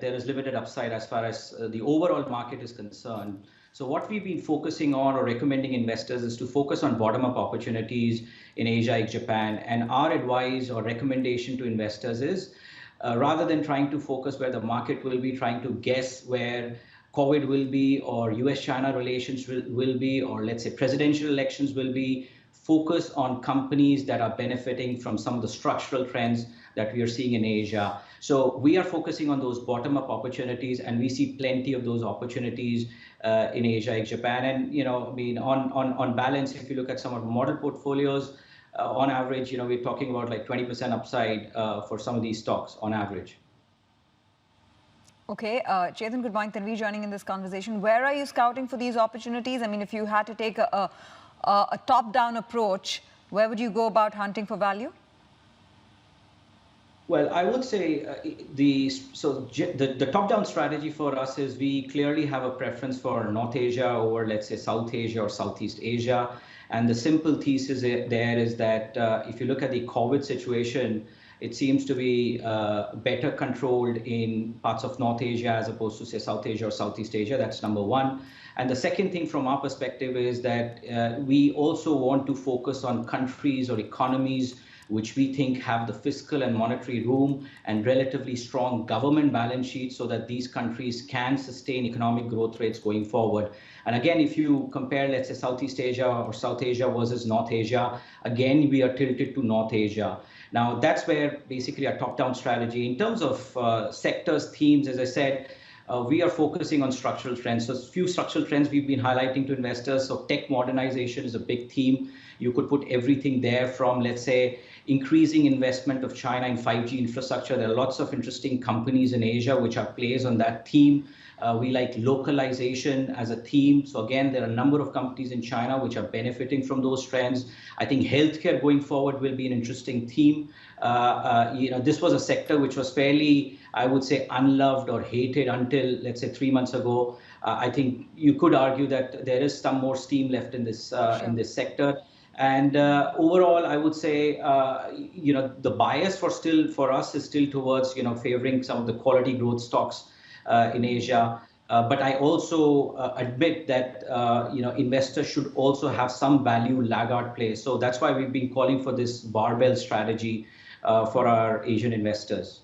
there is limited upside as far as the overall market is concerned. So what we've been focusing on or recommending investors is to focus on bottom-up opportunities in Asia, like Japan. And our advice or recommendation to investors is rather than trying to focus where the market will be, trying to guess where COVID will be or US-China relations will be, or let's say presidential elections will be, focus on companies that are benefiting from some of the structural trends that we are seeing in Asia. So we are focusing on those bottom-up opportunities, and we see plenty of those opportunities in Asia, like Japan. And I mean, on balance, if you look at some of the model portfolios, on average, we're talking about like 20% upside for some of these stocks on average. Okay, Chetan, good morning. Tanvi joining in this conversation. Where are you scouting for these opportunities? I mean, if you had to take a top-down approach, where would you go about hunting for value? Well, I would say the top-down strategy for us is we clearly have a preference for North Asia over, let's say, South Asia or Southeast Asia. And the simple thesis there is that if you look at the COVID situation, it seems to be better controlled in parts of North Asia as opposed to, say, South Asia or Southeast Asia. That's number one. And the second thing from our perspective is that we also want to focus on countries or economies which we think have the fiscal and monetary room and relatively strong government balance sheets so that these countries can sustain economic growth rates going forward. And again, if you compare, let's say, Southeast Asia or South Asia versus North Asia, again, we are tilted to North Asia. Now, that's where basically our top-down strategy. In terms of sectors, themes, as I said, we are focusing on structural trends. So a few structural trends we've been highlighting to investors. So tech modernization is a big theme. You could put everything there from, let's say, increasing investment of China in 5G infrastructure. There are lots of interesting companies in Asia which are plays on that theme. We like localization as a theme. So again, there are a number of companies in China which are benefiting from those trends. I think healthcare going forward will be an interesting theme. This was a sector which was fairly, I would say, unloved or hated until, let's say, 3 months ago. I think you could argue that there is some more steam left in this sector. And overall, I would say, the bias for us is still towards, favoring some of the quality growth stocks in Asia. But I also admit that, investors should also have some value laggard play. So that's why we've been calling for this barbell strategy for our Asian investors.